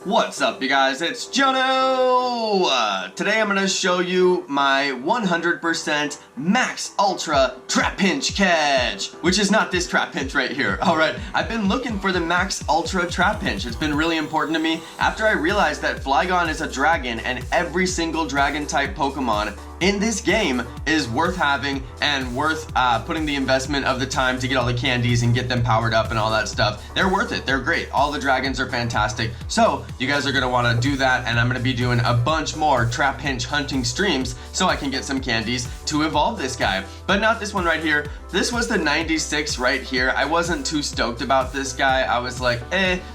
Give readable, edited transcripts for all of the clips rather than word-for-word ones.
What's up, you guys? It's Jonno! Today I'm gonna show you my 100% max ultra Trapinch catch, which is not this Trapinch right here. Alright, I've been looking for the max ultra Trapinch. It's been really important to me after I realized that Flygon is a dragon and every single dragon type Pokemon in this game is worth having and worth putting the investment of the time to get all the candies and get them powered up and all that stuff. They're worth it. They're great. All the dragons are fantastic. So you guys are going to want to do that, and I'm going to be doing a bunch more Trapinch hunting streams so I can get some candies to evolve this guy. But not this one right here. This was the 96 right here. I wasn't too stoked about this guy. I was like,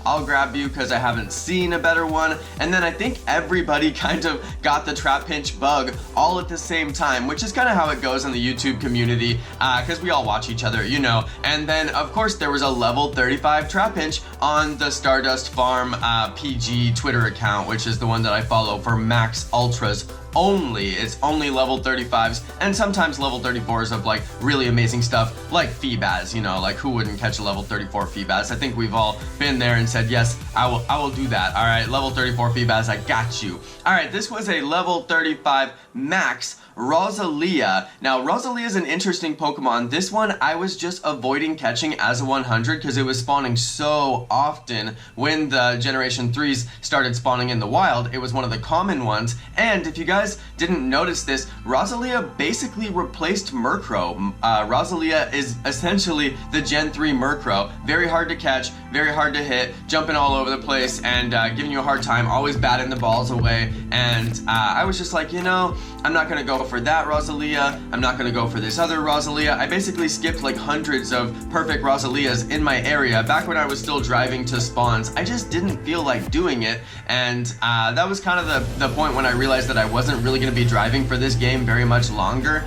I'll grab you because I haven't seen a better one. And then I think everybody kind of got the Trapinch bug all at the same time, which is kind of how it goes in the YouTube community because we all watch each other, you know. And then of course there was a level 35 Trapinch on the Stardust Farm PG Twitter account, which is the one that I follow for max ultras only. It's only level 35s and sometimes level 34s of like really amazing stuff like Feebas, you know, like who wouldn't catch a level 34 Feebas? I think we've all been there and said, yes, I will do that. All right, level 34 Feebas, I got you. All right, this was a level 35 max Rosalia. Now, Rosalia is an interesting Pokemon. This one I was just avoiding catching as a 100 because it was spawning so often when the Generation 3s started spawning in the wild. It was one of the common ones. And if you guys didn't notice this, Rosalia basically replaced Murkrow. Rosalia is essentially the Gen 3 Murkrow. Very hard to catch, very hard to hit, jumping all over the place and giving you a hard time, always batting the balls away. And I was just like, you know, I'm not going to go for that Rosalia. I'm not going to go for this other Rosalia. I basically skipped like hundreds of perfect Rosalias in my area. Back when I was still driving to spawns, I just didn't feel like doing it. And that was kind of the point when I realized that I wasn't really going to be driving for this game very much longer.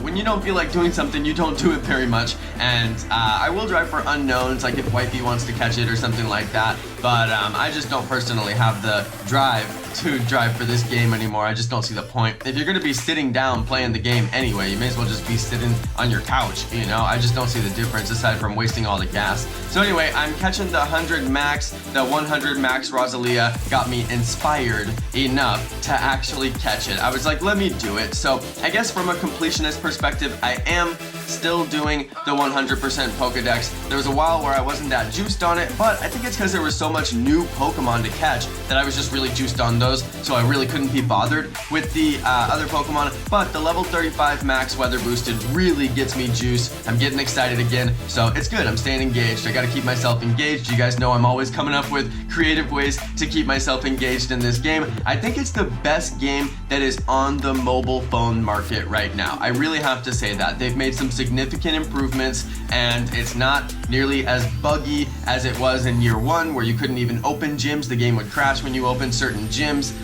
When you don't feel like doing something, you don't do it very much. And I will drive for unknowns, like if Wifey wants to catch it or something like that. But I just don't personally have the drive to drive for this game anymore. I just don't see the point. If you're going to be sitting down playing the game anyway, you may as well just be sitting on your couch, you know? I just don't see the difference aside from wasting all the gas. So anyway, I'm catching the 100 max. The 100 max Rosalia got me inspired enough to actually catch it. I was like, let me do it. So I guess from a completionist perspective, I am still doing the 100% Pokedex. There was a while where I wasn't that juiced on it, but I think it's because there was so much new Pokemon to catch that I was just really juiced on those, so I really couldn't be bothered with the other Pokemon. But the level 35 max weather boosted really gets me juiced. I'm getting excited again, so it's good. I'm staying engaged. I gotta keep myself engaged. You guys know I'm always coming up with creative ways to keep myself engaged in this game. I think it's the best game that is on the mobile phone market right now. I really have to say that. They've made some significant improvements, and it's not nearly as buggy as it was in year one, where you couldn't even open gyms. The game would crash when you opened certain gyms.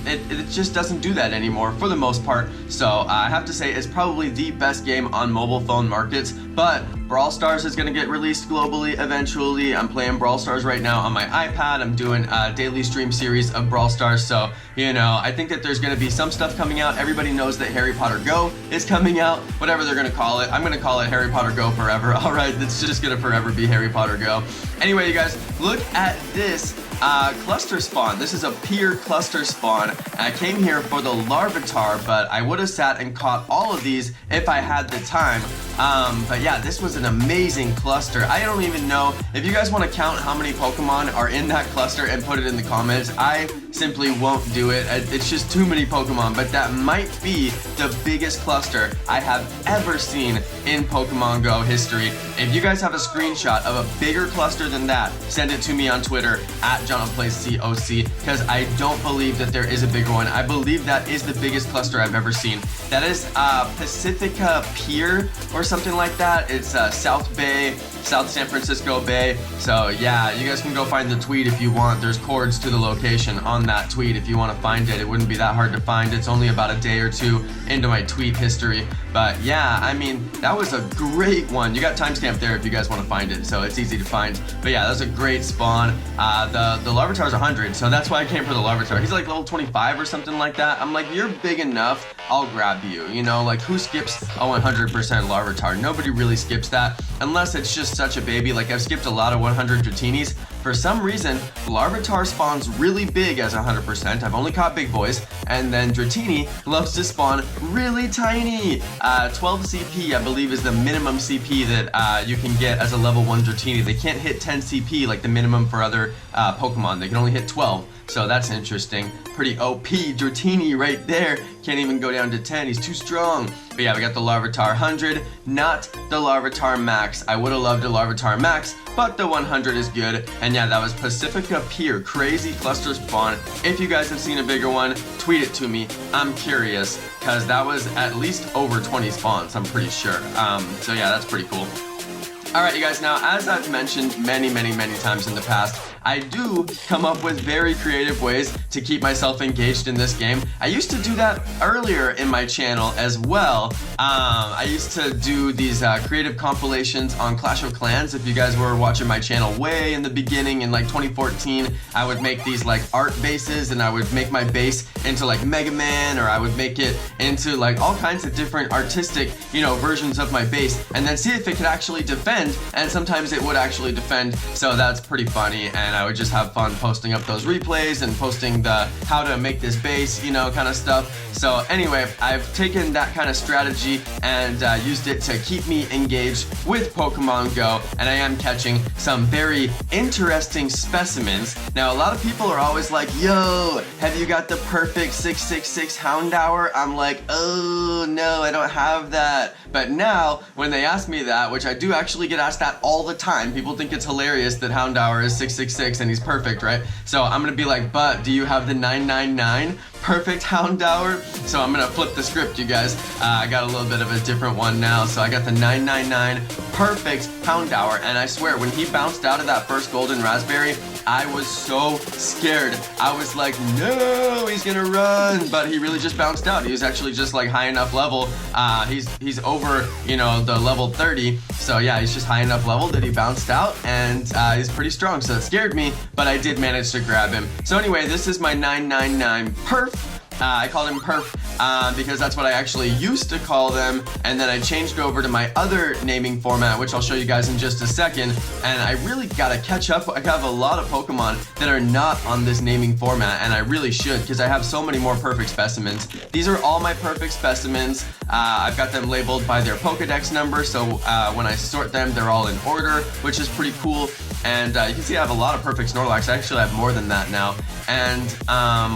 It just doesn't do that anymore for the most part. So I have to say it's probably the best game on mobile phone markets. But Brawl Stars is going to get released globally eventually. I'm playing Brawl Stars right now on my iPad. I'm doing a daily stream series of Brawl Stars. So, you know, I think that there's going to be some stuff coming out. Everybody knows that Harry Potter Go is coming out. Whatever they're going to call it. I'm going to call it Harry Potter Go forever. All right, it's just going to forever be Harry Potter Go. Anyway, you guys, look at this cluster spawn. This is a pure cluster spawn. I came here for the Larvitar, but I would have sat and caught all of these if I had the time. But yeah, this was an amazing cluster. I don't even know if you guys want to count how many Pokemon are in that cluster and put it in the comments. I simply won't do it. It's just too many Pokemon, but that might be the biggest cluster I have ever seen in Pokemon Go history. If you guys have a screenshot of a bigger cluster than that, send it to me on Twitter at JonnoPlaysCOC, because I don't believe that there is a bigger one. I believe that is the biggest cluster I've ever seen. That is Pacifica Pier or something like that. It's South Bay, South San Francisco Bay. So yeah, you guys can go find the tweet if you want. There's cords to the location on that tweet if you want to find it. It wouldn't be that hard to find. It's only about a day or two into my tweet history. But yeah, I mean, that was a great one. You got timestamp there if you guys want to find it, so it's easy to find. But yeah, that was a great spawn. The Larvitar's 100, so that's why I came for the Larvitar. He's like level 25 or something like that. I'm like, you're big enough, I'll grab you. You know, like who skips a 100% Larvitar? Nobody really skips that unless it's just such a baby. Like I've skipped a lot of 100 Dratinis, for some reason, Larvitar spawns really big as 100%. I've only caught big boys. And then Dratini loves to spawn really tiny. 12 CP, I believe, is the minimum CP that you can get as a level 1 Dratini. They can't hit 10 CP like the minimum for other Pokemon. They can only hit 12. So that's interesting. Pretty OP Dratini right there. Can't even go down to 10. He's too strong. But yeah, we got the Larvitar 100, not the Larvitar Max. I would have loved a Larvitar Max, but the 100 is good. And yeah, that was Pacifica Pier. Crazy cluster spawn. If you guys have seen a bigger one, tweet it to me. I'm curious, because that was at least over 20 spawns, I'm pretty sure. So yeah, that's pretty cool. Alright, you guys, now as I've mentioned many times in the past, I do come up with very creative ways to keep myself engaged in this game. I used to do that earlier in my channel as well. I used to do these creative compilations on Clash of Clans. If you guys were watching my channel way in the beginning in like 2014, I would make these like art bases, and I would make my base into like Mega Man, or I would make it into like all kinds of different artistic, you know, versions of my base, and then see if it could actually defend. And sometimes it would actually defend, so that's pretty funny. And I would just have fun posting up those replays and posting the how to make this base, you know, kind of stuff. So anyway, I've taken that kind of strategy and used it to keep me engaged with Pokemon Go, and I am catching some very interesting specimens. Now, a lot of people are always like, yo, have you got the perfect 666 Houndour? I'm like, oh no, I don't have that. But now, when they ask me that, which I do actually get asked that all the time, people think it's hilarious that Houndour is 666 and he's perfect, right? So I'm gonna be like, but do you have the 999 perfect Houndour? So I'm gonna flip the script, you guys. I got a little bit of a different one now. So I got the 999 perfect Houndour, and I swear, when he bounced out of that first golden raspberry, I was so scared. I was like, no, he's gonna run, but he really just bounced out. He was actually just like high enough level. He's over, you know, the level 30. So yeah, he's just high enough level that he bounced out, and he's pretty strong. So it scared me, but I did manage to grab him. So anyway, this is my 999 perf. I called him Perf because that's what I actually used to call them, and then I changed over to my other naming format, which I'll show you guys in just a second. And I really gotta catch up. I have a lot of Pokemon that are not on this naming format, and I really should, because I have so many more perfect specimens. These are all my perfect specimens. I've got them labeled by their Pokedex number, so when I sort them, they're all in order, which is pretty cool. And you can see I have a lot of perfect Snorlax. I actually have more than that now. And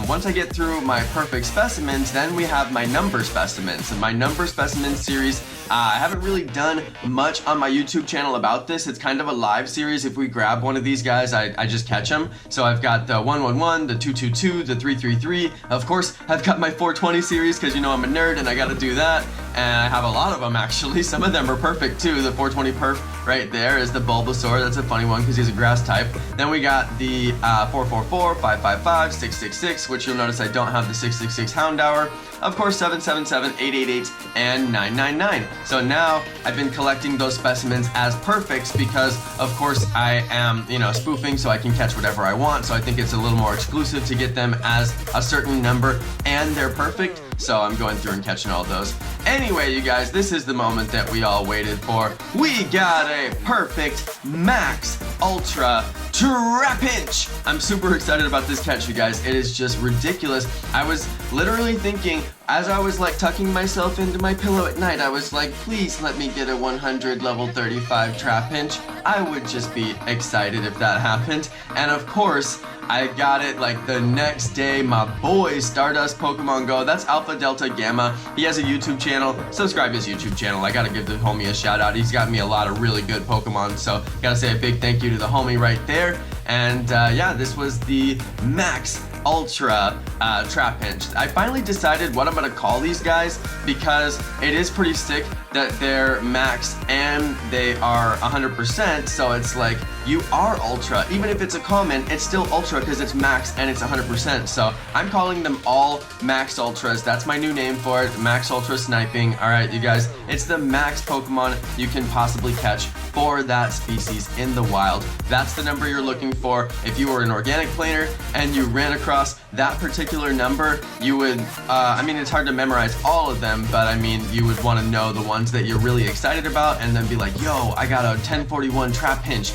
once I get through my perfect specimens, then we have my number specimens. And my number specimens series, I haven't really done much on my YouTube channel about this. It's kind of a live series. If we grab one of these guys, I just catch them. So I've got the 111, the 222, the 333. Of course, I've got my 420 series, because you know I'm a nerd and I gotta do that. And I have a lot of them, actually. Some of them are perfect too. The 420 perf right there is the Bulbasaur. That's a funny one because he's a grass type. Then we got the 444, 555, 666, which you'll notice I don't have the 666 Houndour. Of course, 777, 888, and 999. So now I've been collecting those specimens as perfects because, of course, I am, you know, spoofing so I can catch whatever I want. So I think it's a little more exclusive to get them as a certain number and they're perfect. So I'm going through and catching all those. Anyway, you guys, this is the moment that we all waited for. We got a perfect Max Ultra Trapinch. I'm super excited about this catch, you guys. It is just ridiculous. I was literally thinking, as I was like tucking myself into my pillow at night, I was like, please let me get a 100 level 35 Trapinch. I would just be excited if that happened. And of course, I got it like the next day. My boy Stardust Pokemon Go, that's Alpha Delta Gamma. He has a YouTube channel. Subscribe to his YouTube channel. I gotta give the homie a shout out. He's got me a lot of really good Pokemon, so gotta say a big thank you to the homie right there. And yeah, this was the Max Ultra Trapinch. I finally decided what I'm gonna call these guys because it is pretty sick that they're max and they are 100%, so it's like you are ultra. Even if it's a common, it's still ultra because it's max and it's 100%. So I'm calling them all max ultras. That's my new name for it, Max Ultra Sniping. Alright, you guys, it's the max Pokemon you can possibly catch for that species in the wild. That's the number you're looking for. If you were an organic planer and you ran across that particular number, you would, I mean, it's hard to memorize all of them, but I mean, you would want to know the ones that you're really excited about and then be like, yo, I got a 1041 Trapinch,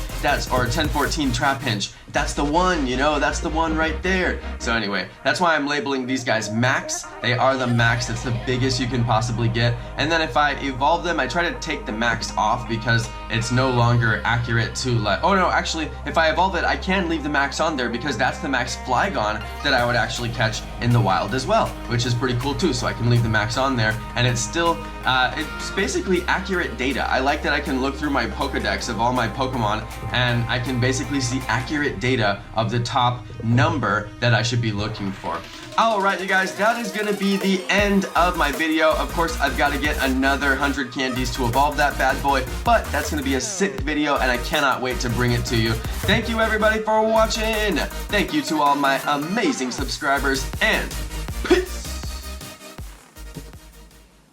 or a 1014 Trapinch. that's the one, you know, that's the one right there. So anyway, that's why I'm labeling these guys max. They are the max, that's the biggest you can possibly get. And then if I evolve them, I try to take the max off because it's no longer accurate to like, oh no, actually, if I evolve it, I can leave the max on there because that's the max Flygon that I would actually catch in the wild as well, which is pretty cool too. So I can leave the max on there and it's still, it's basically accurate data. I like that I can look through my Pokedex of all my Pokemon and I can basically see accurate data of the top number that I should be looking for. Alright you guys, that is going to be the end of my video. Of course, I've got to get another 100 candies to evolve that bad boy, but that's going to be a sick video and I cannot wait to bring it to you. Thank you everybody for watching. Thank you to all my amazing subscribers and peace!